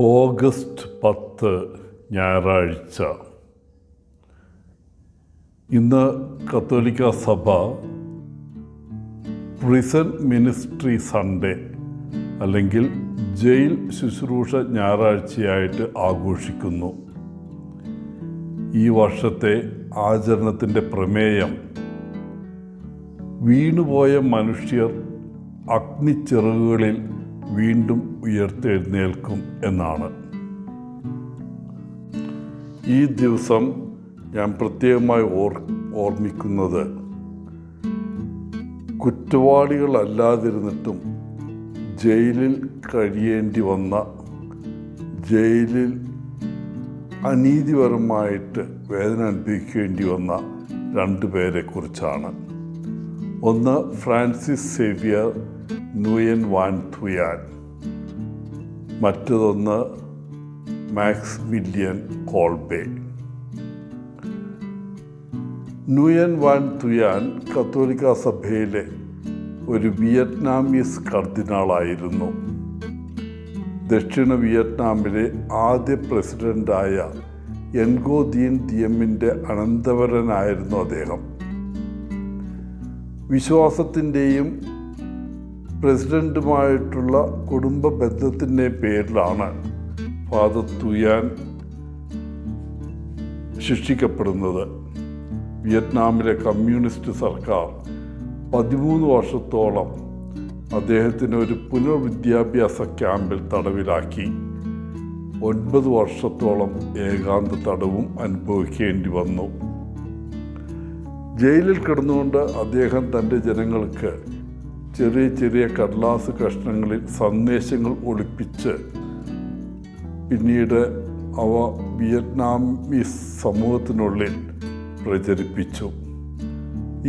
August 10 ഞായറാഴ്ച. ഇന്ന് കത്തോലിക്ക സഭ പ്രിസൺ മിനിസ്ട്രി സൺഡേ അല്ലെങ്കിൽ ജയിൽ ശുശ്രൂഷ ഞായറാഴ്ചയായിട്ട് ആഘോഷിക്കുന്നു. ഈ വർഷത്തെ ആചരണത്തിൻ്റെ പ്രമേയം വീണുപോയ മനുഷ്യർ അഗ്നിച്ചിറകുകളിൽ വീണ്ടും ഉയർത്തെഴുന്നേൽക്കും എന്നാണ്. ഈ ദിവസം ഞാൻ പ്രത്യേകമായി ഓർമ്മിക്കുന്നത് കുറ്റവാളികളല്ലാതിരുന്നിട്ടും ജയിലിൽ കഴിയേണ്ടി വന്ന, ജയിലിൽ അനീതിപരമായിട്ട് വേദന അനുഭവിക്കേണ്ടി വന്ന 2 പേരെക്കുറിച്ചാണ്. ഒന്ന് ഫ്രാൻസിസ് സേവിയർ നുയൻ വാൻ തുയാൻ, മറ്റതൊന്ന് മാക്സിമിലിയൻ കോൾബെ. നുയൻ വാൻ തുയാൻ കത്തോലിക്ക സഭയിലെ ഒരു വിയറ്റ്നാമീസ് കർദിനാളായിരുന്നു. ദക്ഷിണ വിയറ്റ്നാമിലെ ആദ്യ പ്രസിഡൻ്റായ എൻഗോ ദീൻ ദിയമിൻ്റെ അനന്തരവനായിരുന്നു അദ്ദേഹം. വിശ്വാസത്തിൻ്റെയും പ്രസിഡൻറ്റുമായിട്ടുള്ള കുടുംബ ബന്ധത്തിൻ്റെ പേരിലാണ് ഫാദർ തുയാൻ ശിക്ഷിക്കപ്പെടുന്നത്. വിയറ്റ്നാമിലെ കമ്മ്യൂണിസ്റ്റ് സർക്കാർ 13 വർഷത്തോളം അദ്ദേഹത്തിന് ഒരു പുനർവിദ്യാഭ്യാസ ക്യാമ്പിൽ തടവിലാക്കി. 9 വർഷത്തോളം ഏകാന്ത തടവും അനുഭവിക്കേണ്ടി വന്നു. ജയിലിൽ കിടന്നുകൊണ്ട് അദ്ദേഹം തൻ്റെ ജനങ്ങൾക്ക് ചെറിയ ചെറിയ കടലാസ് കഷ്ണങ്ങളിൽ സന്ദേശങ്ങൾ ഒളിപ്പിച്ച് പിന്നീട് അവ വിയറ്റ്നാമീസ് സമൂഹത്തിനുള്ളിൽ പ്രചരിപ്പിച്ചു.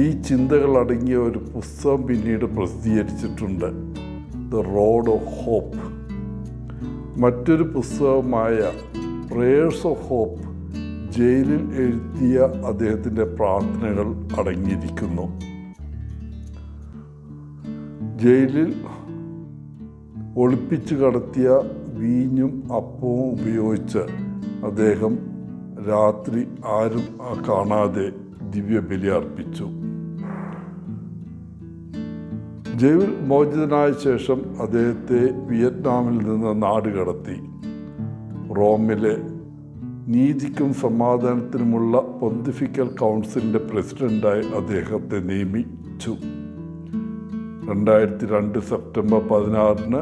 ഈ ചിന്തകൾ അടങ്ങിയ ഒരു പുസ്തകം പിന്നീട് പ്രസിദ്ധീകരിച്ചിട്ടുണ്ട്, ദ റോഡ് ഓഫ് ഹോപ്പ്. മറ്റൊരു പുസ്തകമായ പ്രേയേഴ്സ് ഓഫ് ഹോപ്പ് ജയിലിൽ എഴുതിയ അദ്ദേഹത്തിൻ്റെ പ്രാർത്ഥനകൾ അടങ്ങിയിരിക്കുന്നു. ജയിലിൽ ഒളിപ്പിച്ചു കടത്തിയ വീഞ്ഞും അപ്പവും ഉപയോഗിച്ച് അദ്ദേഹം രാത്രി ആരും കാണാതെ ദിവ്യബലി അർപ്പിച്ചു. ജയിൽ മോചിതനായ ശേഷം അദ്ദേഹത്തെ വിയറ്റ്നാമിൽ നിന്ന് നാടുകടത്തി. റോമിലെ നീതിക്കും സമാധാനത്തിനുമുള്ള പൊന്തിഫിക്കൽ കൗൺസിലിൻ്റെ പ്രസിഡൻ്റായി അദ്ദേഹത്തെ നിയമിച്ചു. 2002 സെപ്റ്റംബർ 16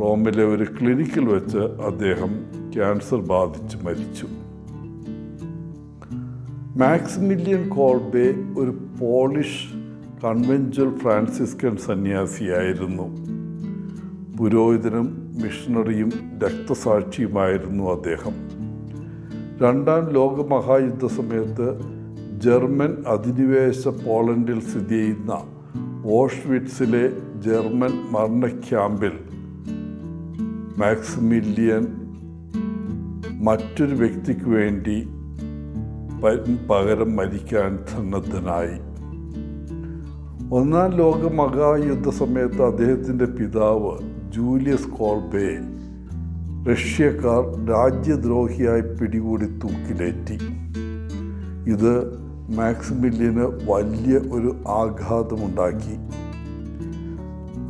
റോമിലെ ഒരു ക്ലിനിക്കിൽ വെച്ച് അദ്ദേഹം ക്യാൻസർ ബാധിച്ച് മരിച്ചു. മാക്സിമിലിയൻ കോൾബെ ഒരു പോളിഷ് കൺവെൻച്വൽ ഫ്രാൻസിസ്കൻ സന്യാസിയായിരുന്നു. പുരോഹിതനും മിഷണറിയും രക്തസാക്ഷിയുമായിരുന്നു അദ്ദേഹം. 2ാം ലോകമഹായുദ്ധ സമയത്ത് ജർമ്മൻ അധിനിവേശ പോളണ്ടിൽ സ്ഥിതി ചെയ്യുന്ന ഓഷ്വിറ്റ്സിലെ ജർമ്മൻ മരണ ക്യാമ്പിൽ മാക്സിമിലിയൻ മറ്റൊരു വ്യക്തിക്ക് വേണ്ടി പകരം മരിക്കാൻ സന്നദ്ധനായി. 1ാം ലോകമഹായുദ്ധ സമയത്ത് അദ്ദേഹത്തിൻ്റെ പിതാവ് ജൂലിയസ് കോൾബെ റഷ്യക്കാർ രാജ്യദ്രോഹിയായി പിടികൂടി തൂക്കിലേറ്റി. ഇത് മാക്സിമിലിയന് വലിയ ഒരു ആഘാതമുണ്ടാക്കി.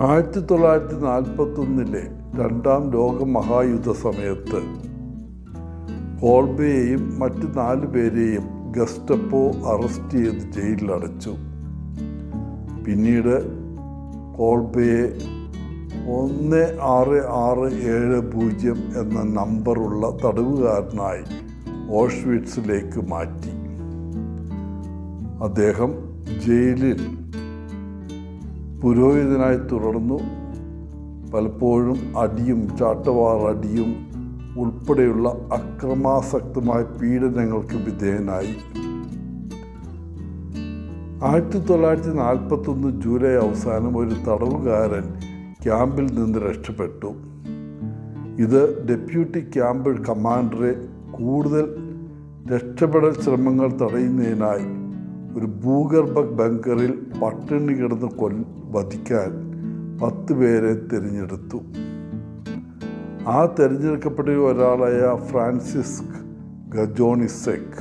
1941 2ാം ലോകമഹായുദ്ധ സമയത്ത് കോൾബെയെയും മറ്റ് 4 പേരെയും ഗസ്റ്റപ്പോ അറസ്റ്റ് ചെയ്ത് ജയിലിലടച്ചു. പിന്നീട് കോൾബെയെ 16670 എന്ന നമ്പറുള്ള തടവുകാരനായി ഓഷ്വിറ്റ്സിലേക്ക് മാറ്റി. അദ്ദേഹം ജയിലിൽ പുരോഹിതനായി തുടർന്നു. പലപ്പോഴും അടിയും ചാട്ടവാറടിയും ഉൾപ്പെടെയുള്ള അക്രമാസക്തമായ പീഡനങ്ങൾക്ക് വിധേയനായി. 1941 ജൂലൈ അവസാനം ഒരു തടവുകാരൻ ക്യാമ്പിൽ നിന്ന് രക്ഷപ്പെട്ടു. ഇത് ഡെപ്യൂട്ടി ക്യാമ്പ് കമാൻഡറെ കൂടുതൽ രക്ഷപ്പെടൽ ശ്രമങ്ങൾ തടയുന്നതിനായി ഒരു ഭൂഗർഭ ബങ്കറിൽ പട്ടിണി കിടന്ന് വധിക്കാൻ 10 പേരെ തിരഞ്ഞെടുത്തു. ആ തിരഞ്ഞെടുക്കപ്പെട്ട ഒരാളായ ഫ്രാൻസിസ്ക് ഗജോണിസെക്,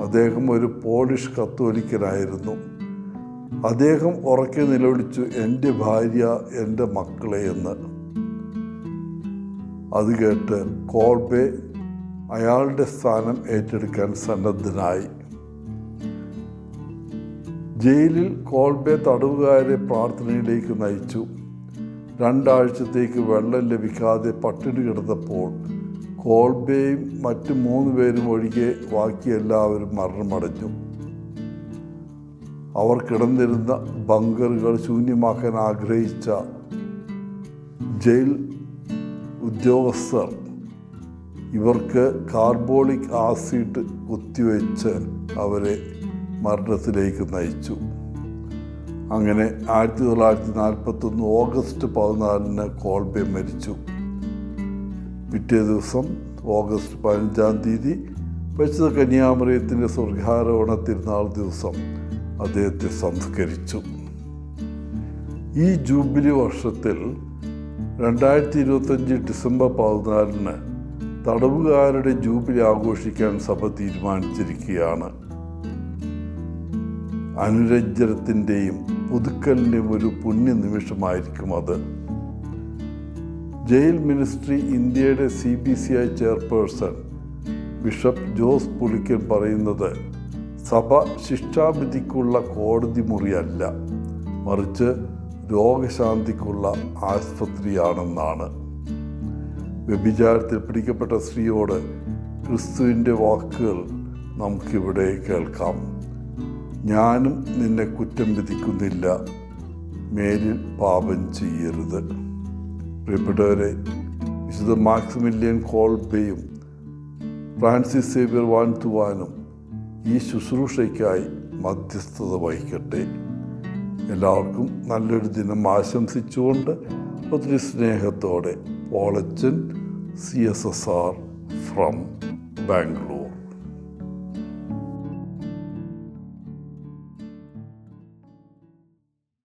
അദ്ദേഹം ഒരു പോളിഷ് കത്തോലിക്കനായിരുന്നു. അദ്ദേഹം ഉറക്കെ നിലവിളിച്ചു, എൻ്റെ ഭാര്യ, എൻ്റെ മക്കളെ എന്ന്. അത് കേട്ട് കോൾബെ അയാളുടെ സ്ഥാനം ഏറ്റെടുക്കാൻ സന്നദ്ധനായി. ജയിലിൽ കോൾബെ തടവുകാരെ പ്രാർത്ഥനയിലേക്ക് നയിച്ചു. 2 ആഴ്ചത്തേക്ക് വെള്ളം ലഭിക്കാതെ പട്ടിണി കിടന്നപ്പോൾ കോൾബെയും മറ്റു 3 പേരും ഒഴികെ ബാക്കി എല്ലാവരും മരണമടഞ്ഞു. അവർ കിടന്നിരുന്ന ബങ്കറുകൾ ശൂന്യമാക്കാൻ ആഗ്രഹിച്ച ജയിൽ ഉദ്യോഗസ്ഥർ ഇവർക്ക് കാർബോളിക് ആസിഡ് കുത്തിവെച്ച് അവരെ മരണത്തിലേക്ക് നയിച്ചു. അങ്ങനെ 1941 ഓഗസ്റ്റ് 14 കോൾബെ മരിച്ചു. പിറ്റേ ദിവസം ഓഗസ്റ്റ് 15-ാം തീയതി പരിശുദ്ധ കന്യാമറിയത്തിൻ്റെ സ്വർഗാരോഹണ തിരുനാൾ ദിവസം അദ്ദേഹത്തെ സംസ്കരിച്ചു. ഈ ജൂബിലി വർഷത്തിൽ 2025 ഡിസംബർ 14 തടവുകാരുടെ ജൂബിലി ആഘോഷിക്കാൻ സഭ തീരുമാനിച്ചിരിക്കുകയാണ്. അനുരഞ്ജനത്തിൻ്റെയും പുതുക്കലിൻ്റെയും ഒരു പുണ്യ നിമിഷമായിരിക്കും അത്. ജയിൽ മിനിസ്ട്രി ഇന്ത്യയുടെ CBCI chairperson bishop Jose Pulickan പറയുന്നത്, സഭ ശിക്ഷാവിധിക്കുള്ള കോടതി മുറിയല്ല, മറിച്ച് രോഗശാന്തിക്കുള്ള ആസ്പത്രിയാണെന്നാണ്. വ്യഭിചാരത്തിൽ പിടിക്കപ്പെട്ട സ്ത്രീയോട് ക്രിസ്തുവിൻ്റെ വാക്കുകൾ നമുക്കിവിടെ കേൾക്കാം. ഞാനും നിന്നെ കുറ്റം വിധിക്കുന്നില്ല, മേലിൽ പാപം ചെയ്യരുത്. പ്രിയപ്പെട്ടവരെ, വിശുദ്ധ മാക്സിമിലിയൻ കോൾബെയും ഫ്രാൻസിസ് സേവ്യർ വാൻതുവാനും ഈ ശുശ്രൂഷയ്ക്കായി മധ്യസ്ഥത വഹിക്കട്ടെ. എല്ലാവർക്കും നല്ലൊരു ദിനം ആശംസിച്ചുകൊണ്ട് ഒത്തിരി സ്നേഹത്തോടെ പോളച്ചൻ CSSR ഫ്രം ബാംഗ്ലൂർ.